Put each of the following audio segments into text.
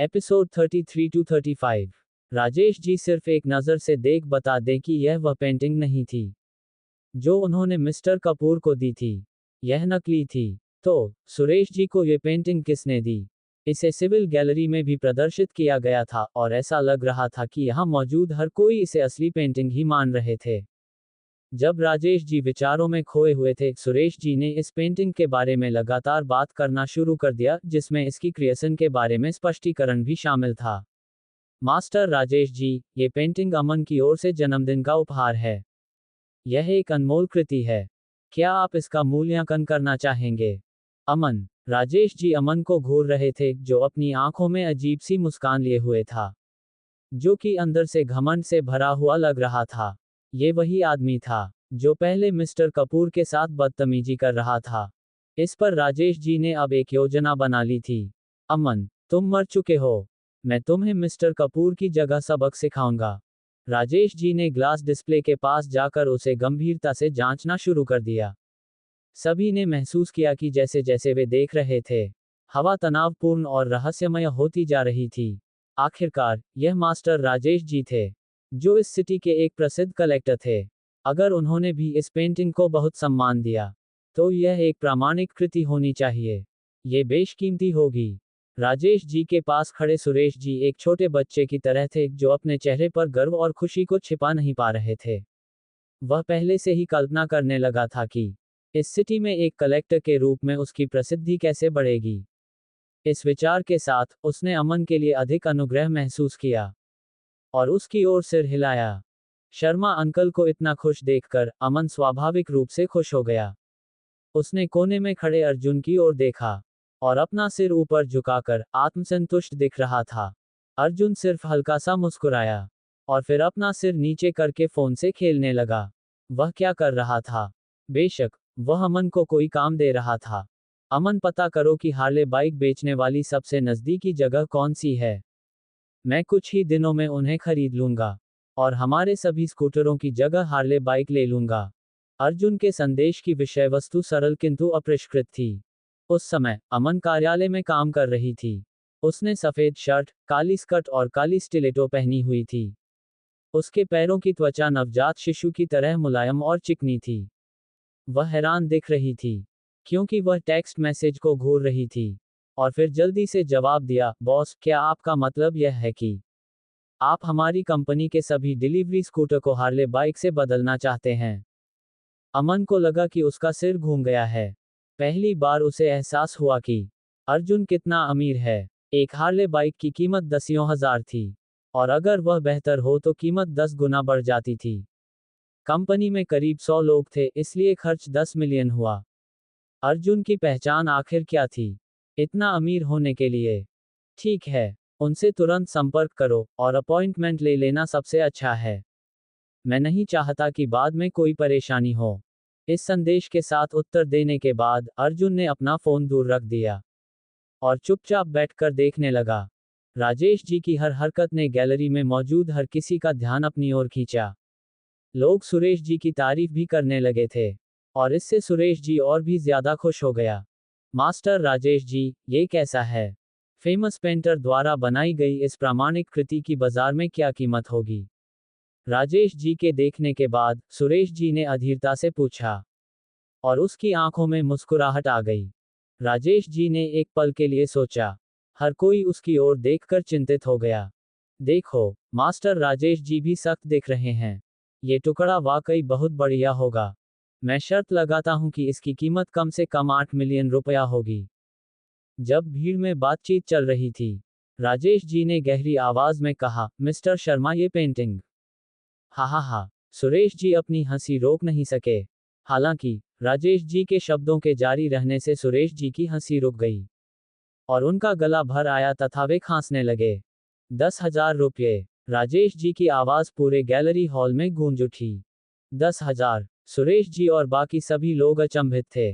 Episode 33 to 35। Rajesh ji सिर्फ एक नज़र से देख बता दें कि यह वह पेंटिंग नहीं थी जो उन्होंने मिस्टर कपूर को दी थी। यह नकली थी। तो सुरेश जी को ये पेंटिंग किसने दी? इसे सिविल गैलरी में भी प्रदर्शित किया गया था और ऐसा लग रहा था कि यहाँ मौजूद हर कोई इसे असली पेंटिंग ही मान रहे थे। जब राजेश जी विचारों में खोए हुए थे, सुरेश जी ने इस पेंटिंग के बारे में लगातार बात करना शुरू कर दिया, जिसमें इसकी क्रिएशन के बारे में स्पष्टीकरण भी शामिल था। मास्टर राजेश जी, ये पेंटिंग अमन की ओर से जन्मदिन का उपहार है। यह एक अनमोल कृति है। क्या आप इसका मूल्यांकन करना चाहेंगे? अमन। राजेश जी अमन को घूर रहे थे, जो अपनी आंखों में अजीब सी मुस्कान लिए हुए था, जो कि अंदर से घमंड से भरा हुआ लग रहा था। ये वही आदमी था जो पहले मिस्टर कपूर के साथ बदतमीजी कर रहा था। इस पर राजेश जी ने अब एक योजना बना ली थी। अमन, तुम मर चुके हो। मैं तुम्हें मिस्टर कपूर की जगह सबक सिखाऊंगा। राजेश जी ने ग्लास डिस्प्ले के पास जाकर उसे गंभीरता से जांचना शुरू कर दिया। सभी ने महसूस किया कि जैसे जैसे वे देख रहे थे, हवा तनावपूर्ण और रहस्यमय होती जा रही थी। आखिरकार, यह मास्टर राजेश जी थे, जो इस सिटी के एक प्रसिद्ध कलेक्टर थे। अगर उन्होंने भी इस पेंटिंग को बहुत सम्मान दिया, तो यह एक प्रामाणिक कृति होनी चाहिए। ये बेशकीमती होगी। राजेश जी के पास खड़े सुरेश जी एक छोटे बच्चे की तरह थे, जो अपने चेहरे पर गर्व और खुशी को छिपा नहीं पा रहे थे। वह पहले से ही कल्पना करने लगा था कि इस सिटी में एक कलेक्टर के रूप में उसकी प्रसिद्धि कैसे बढ़ेगी। इस विचार के साथ, उसने अमन के लिए अधिक अनुग्रह महसूस किया और उसकी ओर सिर हिलाया। शर्मा अंकल को इतना खुश देखकर अमन स्वाभाविक रूप से खुश हो गया। उसने कोने में खड़े अर्जुन की ओर देखा और अपना सिर ऊपर झुकाकर आत्मसंतुष्ट दिख रहा था। अर्जुन सिर्फ हल्का सा मुस्कुराया और फिर अपना सिर नीचे करके फोन से खेलने लगा। वह क्या कर रहा था? बेशक, वह अमन को कोई काम दे रहा था। अमन, पता करो कि हार्ले बाइक बेचने वाली सबसे नज़दीकी जगह कौन सी है। मैं कुछ ही दिनों में उन्हें खरीद लूंगा और हमारे सभी स्कूटरों की जगह हार्ले बाइक ले लूंगा। अर्जुन के संदेश की विषय वस्तु सरल किंतु अपरिष्कृत थी। उस समय अमन कार्यालय में काम कर रही थी। उसने सफेद शर्ट, काली स्कर्ट और काली स्टिलेटो पहनी हुई थी। उसके पैरों की त्वचा नवजात शिशु की तरह मुलायम और चिकनी थी। वह हैरान दिख रही थी, क्योंकि वह टेक्स्ट मैसेज को घूर रही थी और फिर जल्दी से जवाब दिया, बॉस, क्या आपका मतलब यह है कि आप हमारी कंपनी के सभी डिलीवरी स्कूटर को हार्ले बाइक से बदलना चाहते हैं? अमन को लगा कि उसका सिर घूम गया है। पहली बार उसे एहसास हुआ कि अर्जुन कितना अमीर है। एक हार्ले बाइक की कीमत दसियों हजार थी, और अगर वह बेहतर हो तो कीमत 10 गुना बढ़ जाती थी। कंपनी में करीब 100 लोग थे, इसलिए खर्च 10 मिलियन हुआ। अर्जुन की पहचान आखिर क्या थी इतना अमीर होने के लिए? ठीक है, उनसे तुरंत संपर्क करो और अपॉइंटमेंट ले लेना सबसे अच्छा है। मैं नहीं चाहता कि बाद में कोई परेशानी हो। इस संदेश के साथ उत्तर देने के बाद अर्जुन ने अपना फोन दूर रख दिया और चुपचाप बैठकर देखने लगा। राजेश जी की हर हरकत ने गैलरी में मौजूद हर किसी का ध्यान अपनी ओर खींचा। लोग सुरेश जी की तारीफ भी करने लगे थे और इससे सुरेश जी और भी ज्यादा खुश हो गया। मास्टर राजेश जी, ये कैसा है? फेमस पेंटर द्वारा बनाई गई इस प्रामाणिक कृति की बाजार में क्या कीमत होगी? राजेश जी के देखने के बाद सुरेश जी ने अधीरता से पूछा और उसकी आंखों में मुस्कुराहट आ गई। राजेश जी ने एक पल के लिए सोचा। हर कोई उसकी ओर देखकर चिंतित हो गया। देखो, मास्टर राजेश जी भी सख्त दिख रहे हैं। ये टुकड़ा वाकई बहुत बढ़िया होगा। मैं शर्त लगाता हूं कि इसकी कीमत कम से कम 8 मिलियन रुपया होगी। जब भीड़ में बातचीत चल रही थी, राजेश जी ने गहरी आवाज में कहा, मिस्टर शर्मा, ये पेंटिंग। हा हा हा। सुरेश जी अपनी हंसी रोक नहीं सके। हालांकि राजेश जी के शब्दों के जारी रहने से सुरेश जी की हंसी रुक गई और उनका गला भर आया तथा वे खांसने लगे। 10,000 रुपये। राजेश जी की आवाज पूरे गैलरी हॉल में गूंज उठी। 10,000। सुरेश जी और बाकी सभी लोग अचंभित थे।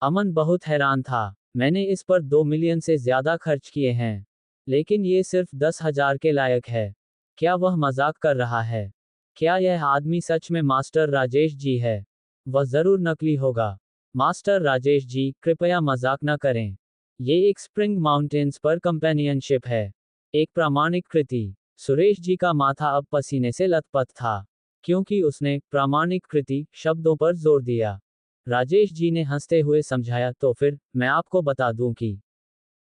अमन बहुत हैरान था। मैंने इस पर 2 मिलियन से ज्यादा खर्च किए हैं, लेकिन ये सिर्फ 10,000 के लायक है। क्या वह मजाक कर रहा है? क्या यह आदमी सच में मास्टर राजेश जी है? वह जरूर नकली होगा। मास्टर राजेश जी, कृपया मजाक न करें। ये एक स्प्रिंग माउंटेन्स पर कंपेनियनशिप है। एक प्रामाणिक कृति। सुरेश जी का माथा अब पसीने से लथपथ था, क्योंकि उसने प्रामाणिक कृति शब्दों पर जोर दिया। राजेश जी ने हंसते हुए समझाया, तो फिर मैं आपको बता दूं कि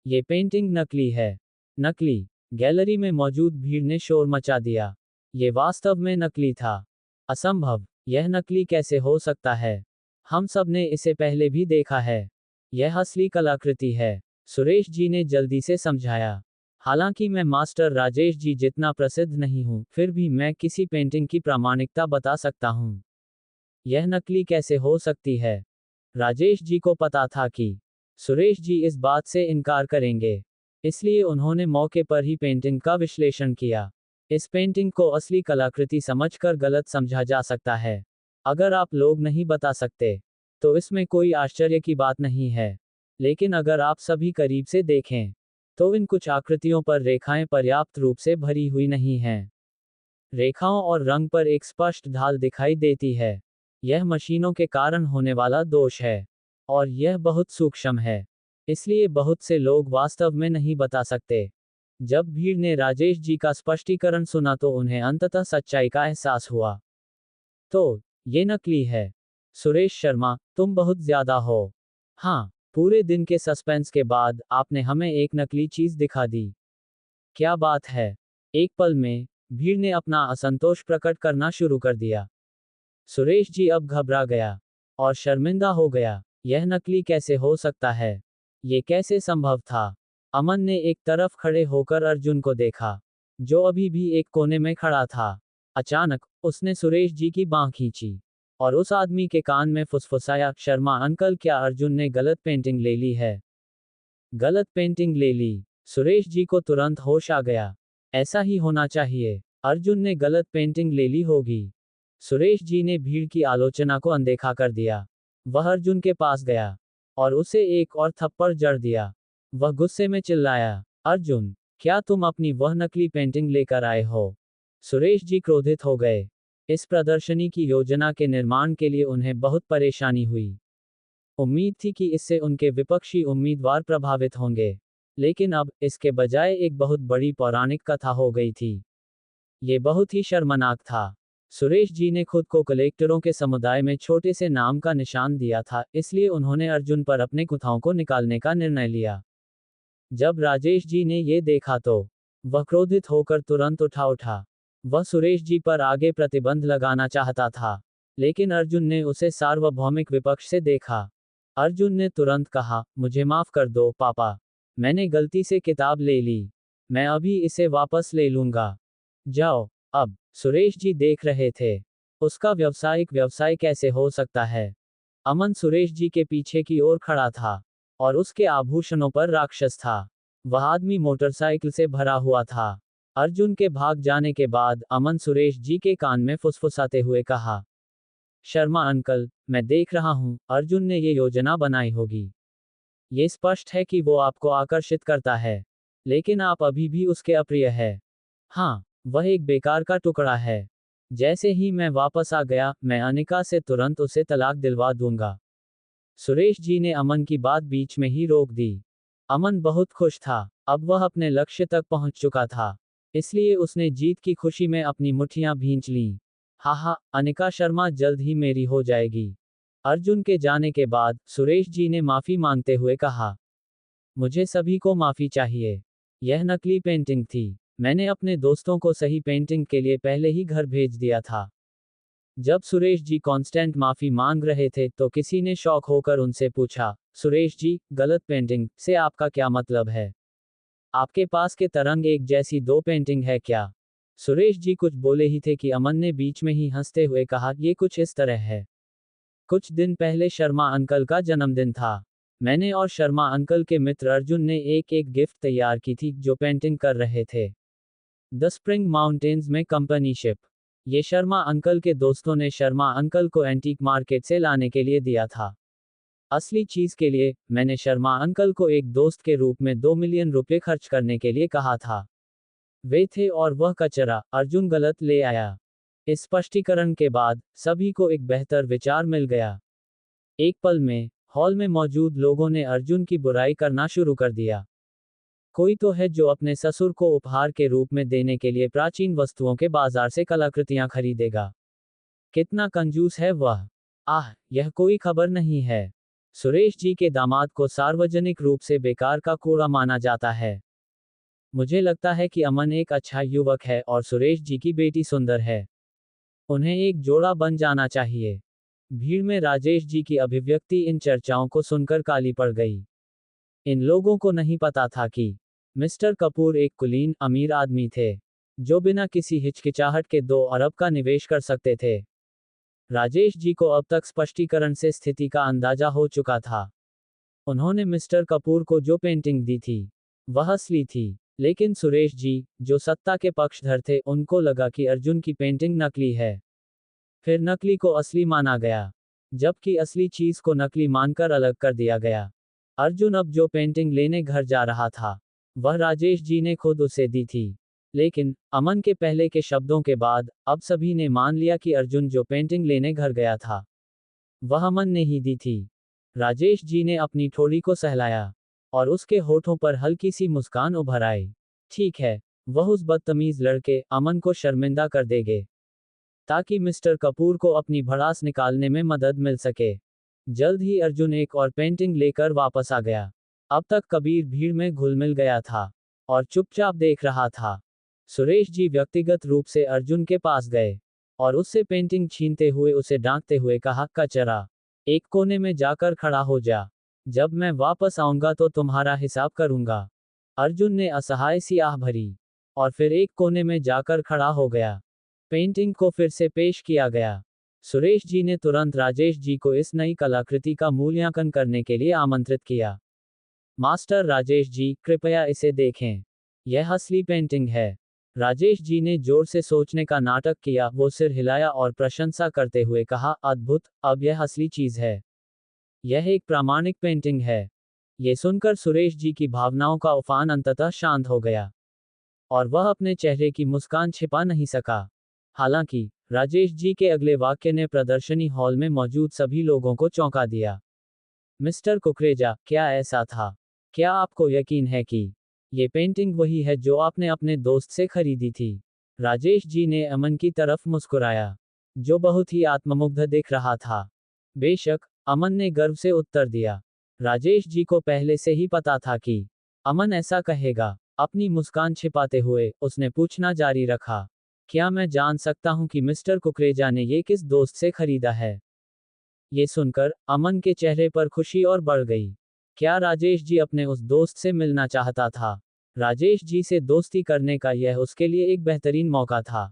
ये पेंटिंग नकली है। नकली? गैलरी में मौजूद भीड़ ने शोर मचा दिया। ये वास्तव में नकली था। असंभव, यह नकली कैसे हो सकता है? हम सब ने इसे पहले भी देखा है। यह असली कलाकृति है, सुरेश जी ने जल्दी से समझाया। हालांकि मैं मास्टर राजेश जी जितना प्रसिद्ध नहीं हूं, फिर भी मैं किसी पेंटिंग की प्रामाणिकता बता सकता हूं। यह नकली कैसे हो सकती है? राजेश जी को पता था कि सुरेश जी इस बात से इनकार करेंगे, इसलिए उन्होंने मौके पर ही पेंटिंग का विश्लेषण किया। इस पेंटिंग को असली कलाकृति समझकर गलत समझा जा सकता है। अगर आप लोग नहीं बता सकते, तो इसमें कोई आश्चर्य की बात नहीं है। लेकिन अगर आप सभी करीब से देखें, तो इन कुछ आकृतियों पर रेखाएं पर्याप्त रूप से भरी हुई नहीं हैं। रेखाओं और रंग पर एक स्पष्ट ढाल दिखाई देती है। यह मशीनों के कारण होने वाला दोष है, और यह बहुत सूक्ष्म है, इसलिए बहुत से लोग वास्तव में नहीं बता सकते। जब भीड़ ने राजेश जी का स्पष्टीकरण सुना तो उन्हें अंततः सच्चाई का एहसास हुआ। तो ये नकली है। सुरेश शर्मा, तुम बहुत ज्यादा हो। हाँ, पूरे दिन के सस्पेंस के बाद आपने हमें एक नकली चीज दिखा दी। क्या बात है? एक पल में भीड़ ने अपना असंतोष प्रकट करना शुरू कर दिया। सुरेश जी अब घबरा गया और शर्मिंदा हो गया। यह नकली कैसे हो सकता है? ये कैसे संभव था? अमन ने एक तरफ खड़े होकर अर्जुन को देखा, जो अभी भी एक कोने में खड़ा था। अचानक उसने सुरेश जी की बांह खींची और उस आदमी के कान में फुसफुसाया, शर्मा अंकल, क्या अर्जुन ने गलत पेंटिंग ले ली है? गलत पेंटिंग ले ली? सुरेश जी को तुरंत होश आ गया। ऐसा ही होना चाहिए, अर्जुन ने गलत पेंटिंग ले ली होगी। सुरेश जी ने भीड़ की आलोचना को अनदेखा कर दिया। वह अर्जुन के पास गया और उसे एक और थप्पड़ जड़ दिया। वह गुस्से में चिल्लाया, अर्जुन, क्या तुम अपनी वह नकली पेंटिंग लेकर आए हो? सुरेश जी क्रोधित हो गए। इस प्रदर्शनी की योजना के निर्माण के लिए उन्हें बहुत परेशानी हुई। उम्मीद थी कि इससे उनके विपक्षी उम्मीदवार प्रभावित होंगे, लेकिन अब इसके बजाय एक बहुत बड़ी पौराणिक कथा हो गई थी। ये बहुत ही शर्मनाक था। सुरेश जी ने खुद को कलेक्टरों के समुदाय में छोटे से नाम का निशान दिया था, इसलिए उन्होंने अर्जुन पर अपने कुत्थाओं को निकालने का निर्णय लिया। जब राजेश जी ने ये देखा तो वह क्रोधित होकर तुरंत उठा। वह सुरेश जी पर आगे प्रतिबंध लगाना चाहता था, लेकिन अर्जुन ने उसे सार्वभौमिक विपक्ष से देखा। अर्जुन ने तुरंत कहा, मुझे माफ कर दो पापा, मैंने गलती से किताब ले ली। मैं अभी इसे वापस ले लूंगा। जाओ। अब सुरेश जी देख रहे थे। उसका व्यवसाय कैसे हो सकता है? अमन सुरेश जी के पीछे की ओर खड़ा था, और उसके आभूषणों पर राक्षस था। वह आदमी मोटरसाइकिल से भरा हुआ था। अर्जुन के भाग जाने के बाद अमन सुरेश जी के कान में फुसफुसाते हुए कहा, शर्मा अंकल, मैं देख रहा हूं, अर्जुन ने ये योजना बनाई होगी। ये स्पष्ट है कि वो आपको आकर्षित करता है, लेकिन आप अभी भी उसके अप्रिय है। हाँ, वह एक बेकार का टुकड़ा है। जैसे ही मैं वापस आ गया, मैं अनिका से तुरंत उसे तलाक दिलवा दूंगा। सुरेश जी ने अमन की बात बीच में ही रोक दी। अमन बहुत खुश था, अब वह अपने लक्ष्य तक पहुंच चुका था, इसलिए उसने जीत की खुशी में अपनी मुट्ठियां भींच लीं। हाहा, अनिका शर्मा जल्द ही मेरी हो जाएगी। अर्जुन के जाने के बाद सुरेश जी ने माफी मांगते हुए कहा, मुझे सभी को माफी चाहिए। यह नकली पेंटिंग थी। मैंने अपने दोस्तों को सही पेंटिंग के लिए पहले ही घर भेज दिया था। जब सुरेश जी कांस्टेंट माफी मांग रहे थे तो किसी ने शौक होकर उनसे पूछा, सुरेश जी, गलत पेंटिंग से आपका क्या मतलब है? आपके पास के तरंग एक जैसी दो पेंटिंग है क्या? सुरेश जी कुछ बोले ही थे कि अमन ने बीच में ही हंसते हुए कहा, ये कुछ इस तरह है। कुछ दिन पहले शर्मा अंकल का जन्मदिन था। मैंने और शर्मा अंकल के मित्र अर्जुन ने एक गिफ्ट तैयार की थी जो पेंटिंग कर रहे थे। द स्प्रिंग माउंटेन्स में कंपनी शिप। ये शर्मा अंकल के दोस्तों ने शर्मा अंकल को एंटीक मार्केट से लाने के लिए दिया था। असली चीज के लिए मैंने शर्मा अंकल को एक दोस्त के रूप में 2 मिलियन रुपए खर्च करने के लिए कहा था। वे थे और वह कचरा अर्जुन गलत ले आया। इस स्पष्टीकरण के बाद सभी को एक बेहतर विचार मिल गया। एक पल में हॉल में मौजूद लोगों ने अर्जुन की बुराई करना शुरू कर दिया। कोई तो है जो अपने ससुर को उपहार के रूप में देने के लिए प्राचीन वस्तुओं के बाजार से कलाकृतियां खरीदेगा। कितना कंजूस है वह। आह, यह कोई खबर नहीं है। सुरेश जी के दामाद को सार्वजनिक रूप से बेकार का कूड़ा माना जाता है। मुझे लगता है कि अमन एक अच्छा युवक है और सुरेश जी की बेटी सुंदर है। उन्हें एक जोड़ा बन जाना चाहिए। भीड़ में राजेश जी की अभिव्यक्ति इन चर्चाओं को सुनकर काली पड़ गई। इन लोगों को नहीं पता था कि मिस्टर कपूर एक कुलीन अमीर आदमी थे, जो बिना किसी हिचकिचाहट के 2 अरब का निवेश कर सकते थे। राजेश जी को अब तक स्पष्टीकरण से स्थिति का अंदाजा हो चुका था। उन्होंने मिस्टर कपूर को जो पेंटिंग दी थी, वह असली थी। लेकिन सुरेश जी, जो सत्ता के पक्षधर थे, उनको लगा कि अर्जुन की पेंटिंग नकली है। फिर नकली को असली माना गया, जबकि असली चीज को नकली मानकर अलग कर दिया गया। अर्जुन अब जो पेंटिंग लेने घर जा रहा था, वह राजेश जी ने खुद उसे दी थी। लेकिन अमन के पहले के शब्दों के बाद अब सभी ने मान लिया कि अर्जुन जो पेंटिंग लेने घर गया था, वह अमन ने ही दी थी। राजेश जी ने अपनी ठोड़ी को सहलाया और उसके होठों पर हल्की सी मुस्कान उभर आई। ठीक है, वह उस बदतमीज लड़के अमन को शर्मिंदा कर देंगे, ताकि मिस्टर कपूर को अपनी भड़ास निकालने में मदद मिल सके। जल्द ही अर्जुन एक और पेंटिंग लेकर वापस आ गया। अब तक कबीर भीड़ में घुल मिल गया था और चुपचाप देख रहा था। सुरेश जी व्यक्तिगत रूप से अर्जुन के पास गए और उससे पेंटिंग छीनते हुए उसे डांटते हुए कहा, कचरा, एक कोने में जाकर खड़ा हो जा। जब मैं वापस आऊंगा तो तुम्हारा हिसाब करूंगा। अर्जुन ने असहाय सी आह भरी और फिर एक कोने में जाकर खड़ा हो गया। पेंटिंग को फिर से पेश किया गया। सुरेश जी ने तुरंत राजेश जी को इस नई कलाकृति का मूल्यांकन करने के लिए आमंत्रित किया। मास्टर राजेश जी, कृपया इसे देखें। यह असली पेंटिंग है। राजेश जी ने जोर से सोचने का नाटक किया, वो सिर हिलाया और प्रशंसा करते हुए कहा, अद्भुत, अब यह असली चीज है। यह एक प्रामाणिक पेंटिंग है। ये सुनकर सुरेश जी की भावनाओं का उफान अंततः शांत हो गया और वह अपने चेहरे की मुस्कान छिपा नहीं सका। हालांकि राजेश जी के अगले वाक्य ने प्रदर्शनी हॉल में मौजूद सभी लोगों को चौंका दिया। मिस्टर कुकरेजा, क्या ऐसा था? क्या आपको यकीन है कि ये पेंटिंग वही है जो आपने अपने दोस्त से खरीदी थी? राजेश जी ने अमन की तरफ मुस्कुराया, जो बहुत ही आत्ममुग्ध दिख रहा था। बेशक, अमन ने गर्व से उत्तर दिया। राजेश जी को पहले से ही पता था कि अमन ऐसा कहेगा। अपनी मुस्कान छिपाते हुए उसने पूछना जारी रखा, क्या मैं जान सकता हूं कि मिस्टर कुकरेजा ने ये किस दोस्त से खरीदा है? ये सुनकर अमन के चेहरे पर खुशी और बढ़ गई। क्या राजेश जी अपने उस दोस्त से मिलना चाहता था? राजेश जी से दोस्ती करने का यह उसके लिए एक बेहतरीन मौका था।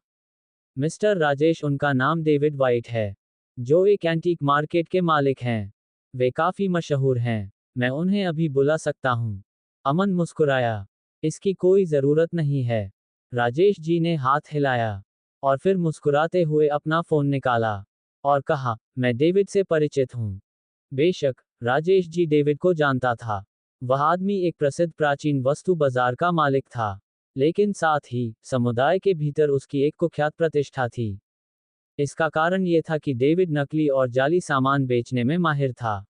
मिस्टर राजेश, उनका नाम डेविड वाइट है, जो एक एंटीक मार्केट के मालिक हैं। वे काफी मशहूर हैं। मैं उन्हें अभी बुला सकता हूं। अमन मुस्कुराया, इसकी कोई जरूरत नहीं है। राजेश जी ने हाथ हिलाया और फिर मुस्कुराते हुए अपना फोन निकाला और कहा, मैं डेविड से परिचित हूं। बेशक, राजेश जी डेविड को जानता था। वह आदमी एक प्रसिद्ध प्राचीन वस्तु बाजार का मालिक था, लेकिन साथ ही समुदाय के भीतर उसकी एक कुख्यात प्रतिष्ठा थी। इसका कारण यह था कि डेविड नकली और जाली सामान बेचने में माहिर था।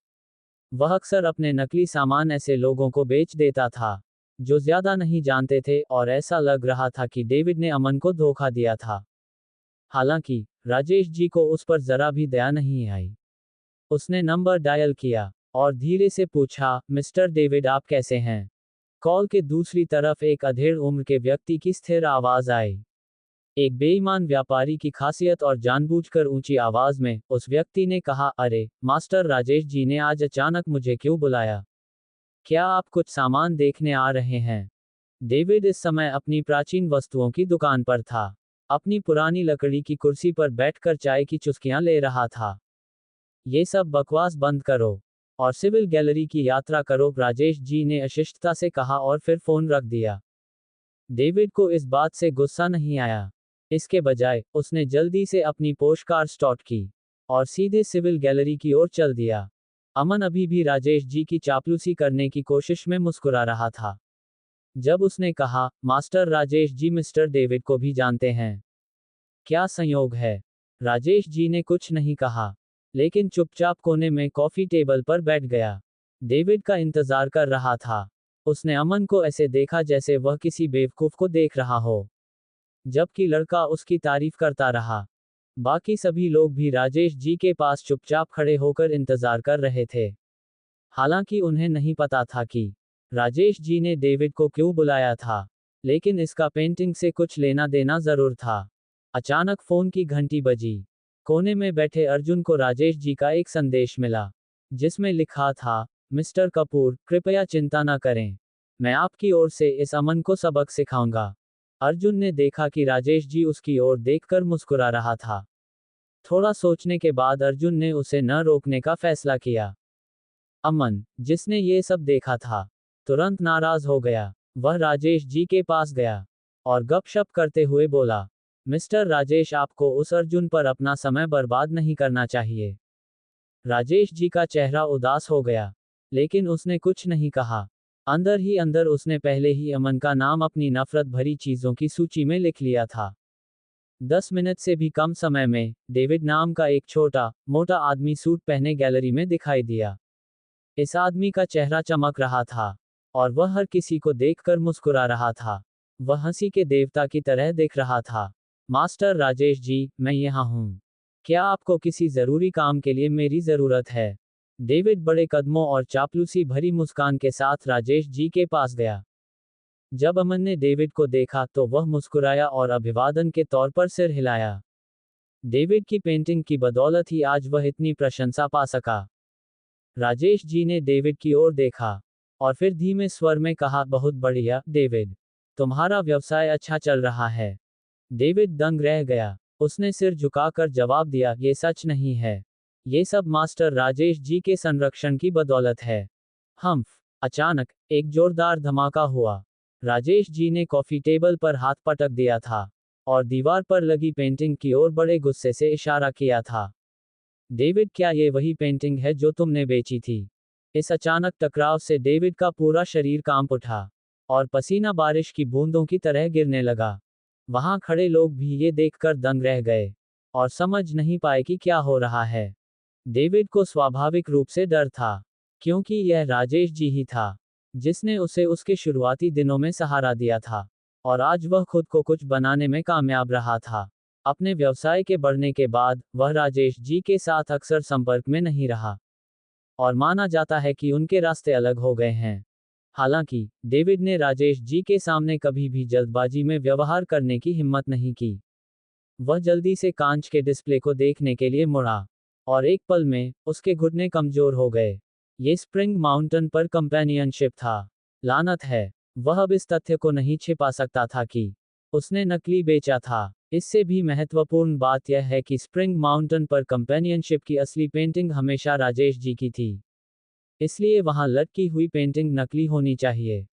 वह अक्सर अपने नकली सामान ऐसे लोगों को बेच देता था जो ज्यादा नहीं जानते थे, और ऐसा लग रहा था कि डेविड ने अमन को धोखा दिया था। हालांकि राजेश जी को उस पर जरा भी दया नहीं आई। उसने नंबर डायल किया और धीरे से पूछा, मिस्टर डेविड, आप कैसे हैं? कॉल के दूसरी तरफ एक अधेड़ उम्र के व्यक्ति की स्थिर आवाज आई। एक बेईमान व्यापारी की खासियत, और जानबूझकर ऊंची आवाज में उस व्यक्ति ने कहा, अरे मास्टर, राजेश जी ने आज अचानक मुझे क्यों बुलाया? क्या आप कुछ सामान देखने आ रहे हैं? डेविड इस समय अपनी प्राचीन वस्तुओं की दुकान पर था। अपनी पुरानी लकड़ी की कुर्सी पर बैठकर चाय की चुस्कियां ले रहा था। ये सब बकवास बंद करो और सिविल गैलरी की यात्रा करो, राजेश जी ने अशिष्टता से कहा और फिर फोन रख दिया। डेविड को इस बात से गुस्सा नहीं आया। इसके बजाय उसने जल्दी से अपनी पोस्टकार्ड स्टार्ट की और सीधे सिविल गैलरी की ओर चल दिया। अमन अभी भी राजेश जी की चापलूसी करने की कोशिश में मुस्कुरा रहा था। जब उसने कहा, master Rajesh ji mister David को भी जानते हैं। क्या संयोग है? राजेश जी ने कुछ नहीं कहा, लेकिन चुपचाप कोने में कॉफी टेबल पर बैठ गया। डेविड का इंतजार कर रहा था। उसने अमन को ऐसे देखा जैसे वह किसी बेवकूफ को देख रहा हो, जबकि लड़का उसकी तारीफ करता रहा। बाकी सभी लोग भी राजेश जी के पास चुपचाप खड़े होकर इंतजार कर रहे थे। हालांकि उन्हें नहीं पता था कि राजेश जी ने डेविड को क्यों बुलाया था, लेकिन इसका पेंटिंग से कुछ लेना देना जरूर था। अचानक फोन की घंटी बजी। कोने में बैठे अर्जुन को राजेश जी का एक संदेश मिला, जिसमें लिखा था, मिस्टर कपूर, कृपया चिंता न करें, मैं आपकी ओर से इस अमन को सबक सिखाऊंगा। अर्जुन ने देखा कि राजेश जी उसकी ओर देखकर मुस्कुरा रहा था। थोड़ा सोचने के बाद अर्जुन ने उसे न रोकने का फैसला किया। अमन, जिसने ये सब देखा था, तुरंत नाराज हो गया। वह राजेश जी के पास गया और गपशप करते हुए बोला, मिस्टर राजेश, आपको उस अर्जुन पर अपना समय बर्बाद नहीं करना चाहिए। राजेश जी का चेहरा उदास हो गया, लेकिन उसने कुछ नहीं कहा। अंदर ही अंदर उसने पहले ही अमन का नाम अपनी नफरत भरी चीजों की सूची में लिख लिया था। 10 मिनट से भी कम समय में डेविड नाम का एक छोटा मोटा आदमी सूट पहने गैलरी में दिखाई दिया। इस आदमी का चेहरा चमक रहा था और वह हर किसी को देखकर मुस्कुरा रहा था। वह हंसी के देवता की तरह दिख रहा था। मास्टर राजेश जी, मैं यहाँ हूँ। क्या आपको किसी जरूरी काम के लिए मेरी जरूरत है? डेविड बड़े कदमों और चापलूसी भरी मुस्कान के साथ राजेश जी के पास गया। जब अमन ने डेविड को देखा तो वह मुस्कुराया और अभिवादन के तौर पर सिर हिलाया। डेविड की पेंटिंग की बदौलत ही आज वह इतनी प्रशंसा पा सका। राजेश जी ने डेविड की ओर देखा और फिर धीमे स्वर में कहा, बहुत बढ़िया डेविड, तुम्हारा व्यवसाय अच्छा चल रहा है। डेविड दंग रह गया। उसने सिर झुकाकर जवाब दिया, ये सच नहीं है। ये सब मास्टर राजेश जी के संरक्षण की बदौलत है। हम्फ। अचानक एक जोरदार धमाका हुआ। राजेश जी ने कॉफी टेबल पर हाथ पटक दिया था और दीवार पर लगी पेंटिंग की ओर बड़े गुस्से से इशारा किया था। डेविड, क्या ये वही पेंटिंग है जो तुमने बेची थी? इस अचानक टकराव से डेविड का पूरा शरीर कांप उठा और पसीना बारिश की बूंदों की तरह गिरने लगा। वहां खड़े लोग भी ये देखकर दंग रह गए और समझ नहीं पाए कि क्या हो रहा है। डेविड को स्वाभाविक रूप से डर था, क्योंकि यह राजेश जी ही था जिसने उसे उसके शुरुआती दिनों में सहारा दिया था, और आज वह खुद को कुछ बनाने में कामयाब रहा था। अपने व्यवसाय के बढ़ने के बाद वह राजेश जी के साथ अक्सर संपर्क में नहीं रहा और माना जाता है कि उनके रास्ते अलग हो गए हैं। हालांकि डेविड ने राजेश जी के सामने कभी भी जल्दबाजी में व्यवहार करने की हिम्मत नहीं की। वह जल्दी से कांच के डिस्प्ले को देखने के लिए मुड़ा और एक पल में उसके घुटने कमजोर हो गए। ये स्प्रिंग माउंटेन पर कंपेनियनशिप था। लानत है, वह अब इस तथ्य को नहीं छिपा सकता था कि उसने नकली बेचा था। इससे भी महत्वपूर्ण बात यह है कि स्प्रिंग माउंटेन पर कंपेनियनशिप की असली पेंटिंग हमेशा राजेश जी की थी, इसलिए वहां लटकी हुई पेंटिंग नकली होनी चाहिए।